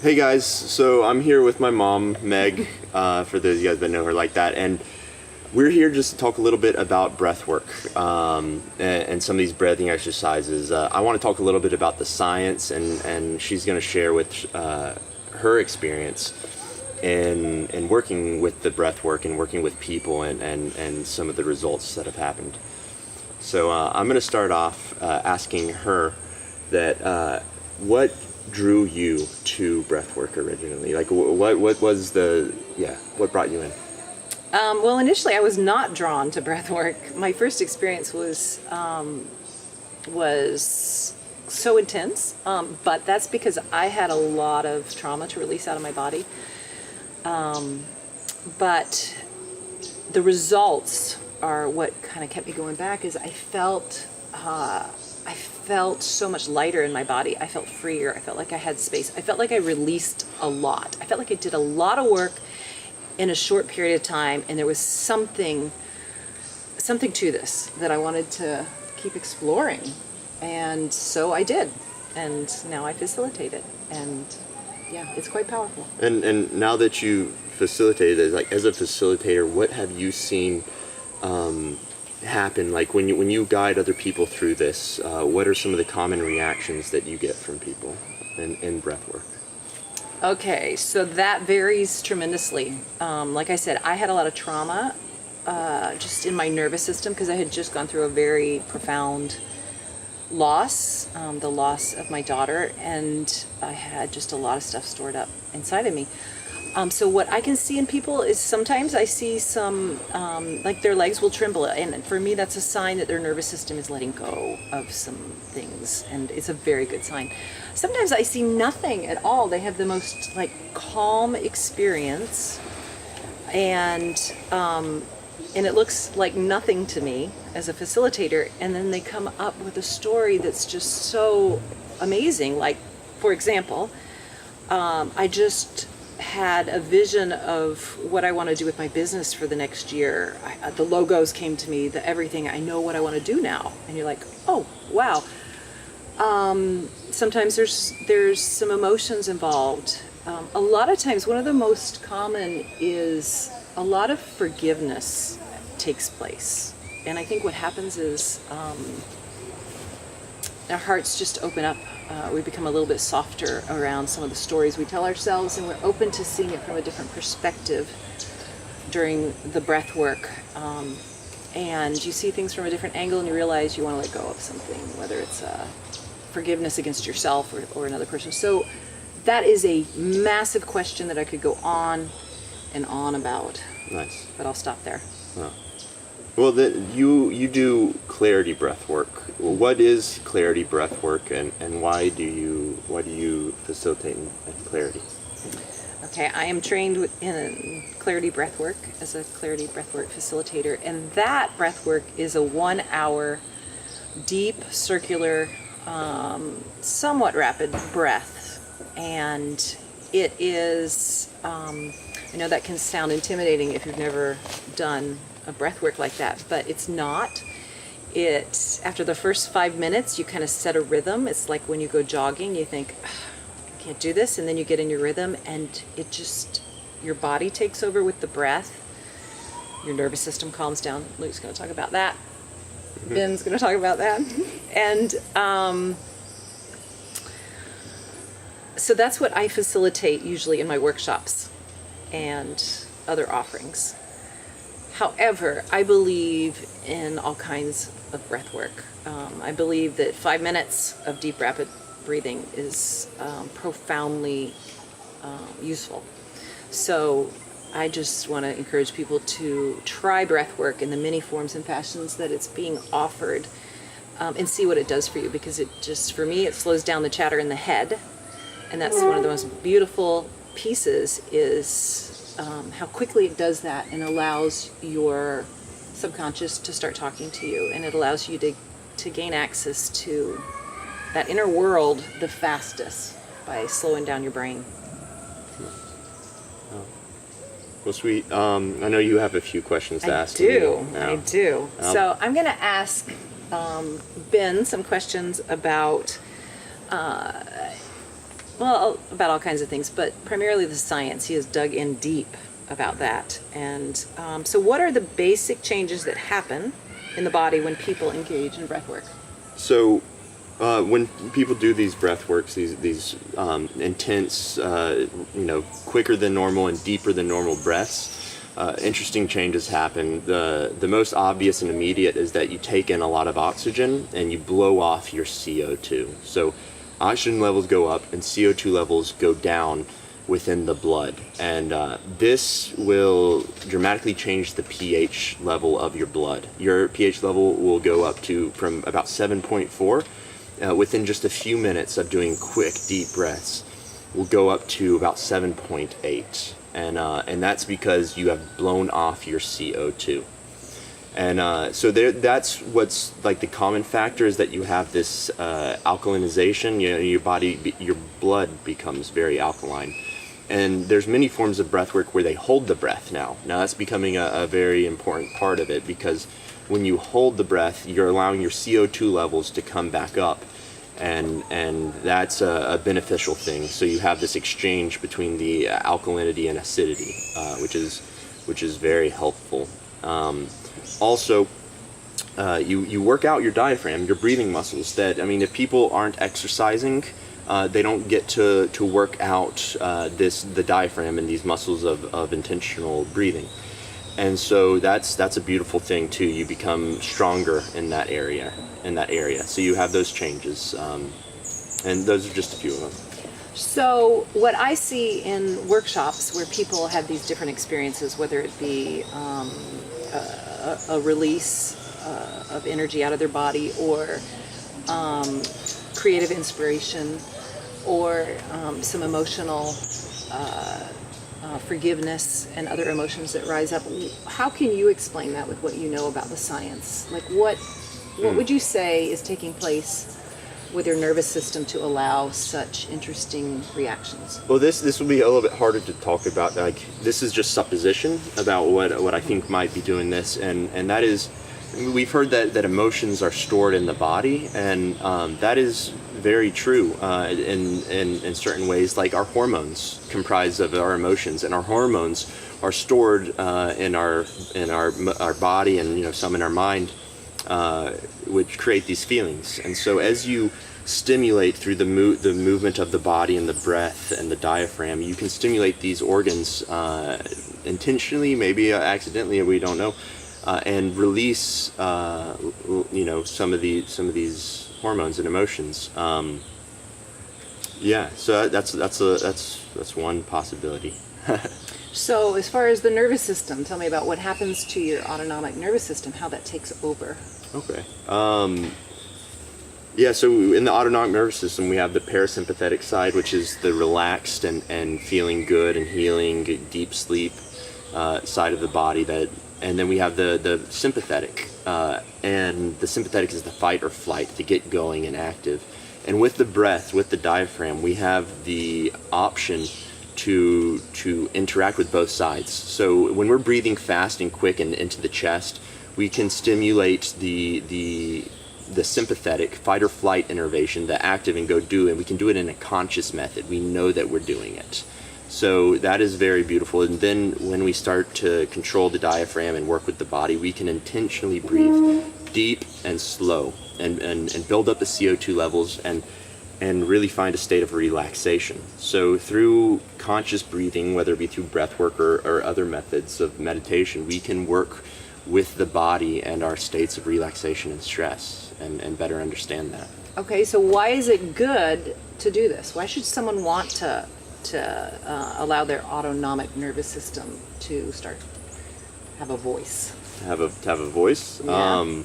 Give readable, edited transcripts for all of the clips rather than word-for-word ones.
Hey guys, so I'm here with my mom, Meg, for those of you guys that know her like that, and we're here just to talk a little bit about breath work and some of these breathing exercises. I want to talk a little bit about the science, and she's going to share with her experience in working with the breath work and working with people and some of the results that have happened. So I'm going to start off asking her that what drew you to breathwork originally? Like, what was what brought you in? Well, initially I was not drawn to breathwork. My first experience was so intense, but that's because I had a lot of trauma to release out of my body. But the results are what kind of kept me going back. Is I felt so much lighter in my body. I felt freer. I felt like I had space. I felt like I released a lot. I felt like I did a lot of work in a short period of time, and there was something to this that I wanted to keep exploring. And so I did. And now I facilitate it. And yeah, it's quite powerful. And now that you facilitated it, like as a facilitator, what have you seen happen? Like when you guide other people through this, what are some of the common reactions that you get from people in breath work? Okay, so that varies tremendously. Like I said, I had a lot of trauma just in my nervous system because I had just gone through a very profound loss, the loss of my daughter, and I had just a lot of stuff stored up inside of me. So what I can see in people is sometimes I see some, like their legs will tremble. And for me, that's a sign that their nervous system is letting go of some things. And it's a very good sign. Sometimes I see nothing at all. They have the most like calm experience. And it looks like nothing to me as a facilitator. And then they come up with a story that's just so amazing. Like, for example, I just had a vision of what I want to do with my business for the next year. The logos came to me, everything. I know what I want to do now. And you're like, oh, wow. Sometimes there's some emotions involved. A lot of times, one of the most common is a lot of forgiveness takes place. And I think what happens is our hearts just open up. We become a little bit softer around some of the stories we tell ourselves, and we're open to seeing it from a different perspective during the breath work. And you see things from a different angle, and you realize you want to let go of something, whether it's forgiveness against yourself or another person. So that is a massive question that I could go on and on about. Nice. But I'll stop there. Oh. Well, you do clarity breath work. What is clarity breath work, and why do you facilitate in clarity? Okay, I am trained in clarity breathwork as a clarity breathwork facilitator, and that breathwork is a 1 hour deep circular, somewhat rapid breath, and it is. I know that can sound intimidating if you've never done a breathwork like that, but it's not. After the first 5 minutes, you kind of set a rhythm. It's like when you go jogging, you think, I can't do this, and then you get in your rhythm, and your body takes over with the breath. Your nervous system calms down. Luke's going to talk about that. Ben's going to talk about that. And so that's what I facilitate usually in my workshops and other offerings. However, I believe in all kinds of breath work. I believe that 5 minutes of deep, rapid breathing is profoundly useful. So I just want to encourage people to try breath work in the many forms and fashions that it's being offered, and see what it does for you, because for me, it slows down the chatter in the head. And that's one of the most beautiful pieces is how quickly it does that and allows your subconscious to start talking to you, and it allows you to gain access to that inner world the fastest by slowing down your brain. Well, sweet. I know you have a few questions to ask me. I do. So I'm going to ask Ben some questions about well, about all kinds of things, but primarily the science. He has dug in deep about that. And so what are the basic changes that happen in the body when people engage in breath work? So when people do these breath works, these intense, quicker than normal and deeper than normal breaths, interesting changes happen. The most obvious and immediate is that you take in a lot of oxygen and you blow off your CO2. So oxygen levels go up and CO2 levels go down within the blood, and this will dramatically change the pH level of your blood. Your pH level will go up to from about 7.4 within just a few minutes of doing quick deep breaths. Will go up to about 7.8, and that's because you have blown off your CO2. And so that's what's like the common factor, is that you have this alkalinization. Your blood becomes very alkaline. And there's many forms of breath work where they hold the breath now. Now that's becoming a very important part of it, because when you hold the breath, you're allowing your CO2 levels to come back up. And that's a beneficial thing. So you have this exchange between the alkalinity and acidity, which is very helpful. Also, you work out your diaphragm, your breathing muscles. If people aren't exercising, they don't get to work out the diaphragm and these muscles of intentional breathing. And so that's a beautiful thing too. You become stronger in that area. So you have those changes, and those are just a few of them. So what I see in workshops where people have these different experiences, whether it be a release of energy out of their body, or creative inspiration, or some emotional forgiveness and other emotions that rise up. How can you explain that with what you know about the science? Like what would you say is taking place with your nervous system to allow such interesting reactions? Well, this will be a little bit harder to talk about. Like, this is just supposition about what I think might be doing this, and that is, we've heard that emotions are stored in the body, and that is very true in certain ways. Like, our hormones comprise of our emotions, and our hormones are stored in our body, and some in our mind, which create these feelings. And so as you stimulate through the movement of the body and the breath and the diaphragm, you can stimulate these organs intentionally, maybe accidentally, we don't know, and release some of these hormones and emotions. So that's one possibility. So as far as the nervous system, tell me about what happens to your autonomic nervous system, how that takes over. Okay. So in the autonomic nervous system, we have the parasympathetic side, which is the relaxed and feeling good and healing, deep sleep side of the body. And then we have the sympathetic, and the sympathetic is the fight or flight, the get going and active. And with the breath, with the diaphragm, we have the option to interact with both sides. So when we're breathing fast and quick and into the chest, we can stimulate the sympathetic fight or flight innervation, the active, and go do it. And we can do it in a conscious method. We know that we're doing it. So that is very beautiful. And then when we start to control the diaphragm and work with the body, we can intentionally breathe deep and slow and build up the CO2 levels and really find a state of relaxation. So through conscious breathing, whether it be through breath work or other methods of meditation, we can work with the body and our states of relaxation and stress and better understand that. Okay, so why is it good to do this? Why should someone want to allow their autonomic nervous system to start have a voice? Have a voice? Yeah.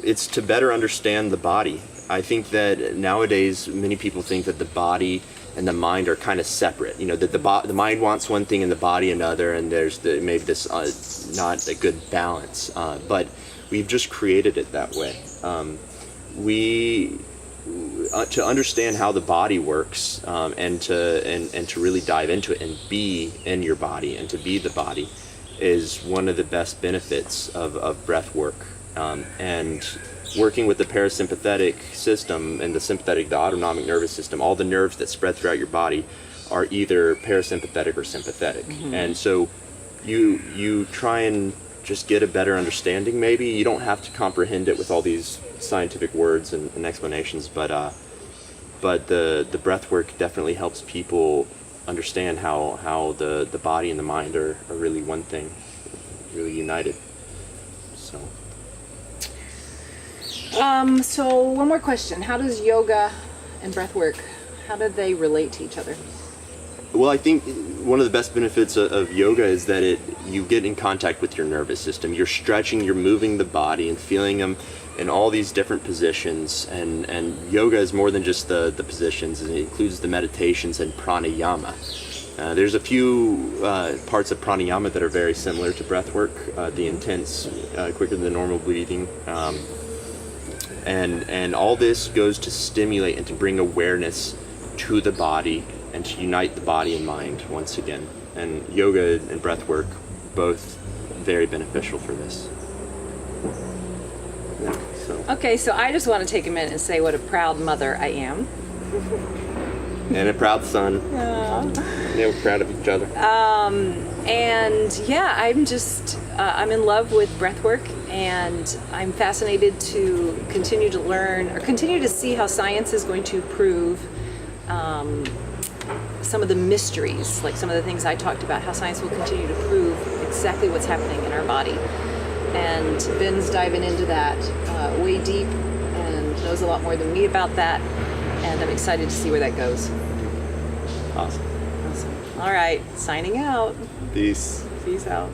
It's to better understand the body. I think that nowadays many people think that the body and the mind are kind of separate. That the mind wants one thing and the body another, and there's maybe this not a good balance. But we've just created it that way. To understand how the body works, and to really dive into it and be in your body and to be the body, is one of the best benefits of breath work. And working with the parasympathetic system and the autonomic nervous system, all the nerves that spread throughout your body are either parasympathetic or sympathetic. And so you try and just get a better understanding. Maybe you don't have to comprehend it with all these scientific words and explanations, but the breath work definitely helps people understand how the body and the mind are really one thing, really united. So one more question. How does yoga and breath work, how do they relate to each other? Well, I think one of the best benefits of yoga is that you get in contact with your nervous system. You're stretching, you're moving the body and feeling them in all these different positions. And yoga is more than just the positions. It includes the meditations and pranayama. There's a few parts of pranayama that are very similar to breath work. The intense, quicker than normal breathing. And all this goes to stimulate and to bring awareness to the body and to unite the body and mind once again. And yoga and breath work, both very beneficial for this. Okay, so I just want to take a minute and say what a proud mother I am. And a proud son. Yeah, we're proud of each other. And yeah, I'm in love with breathwork, and I'm fascinated to continue to learn or continue to see how science is going to prove some of the mysteries, like some of the things I talked about, how science will continue to prove exactly what's happening in our body. And Ben's diving into that way deep and knows a lot more than me about that, and I'm excited to see where that goes. Awesome. All right, signing out. Peace. Peace out.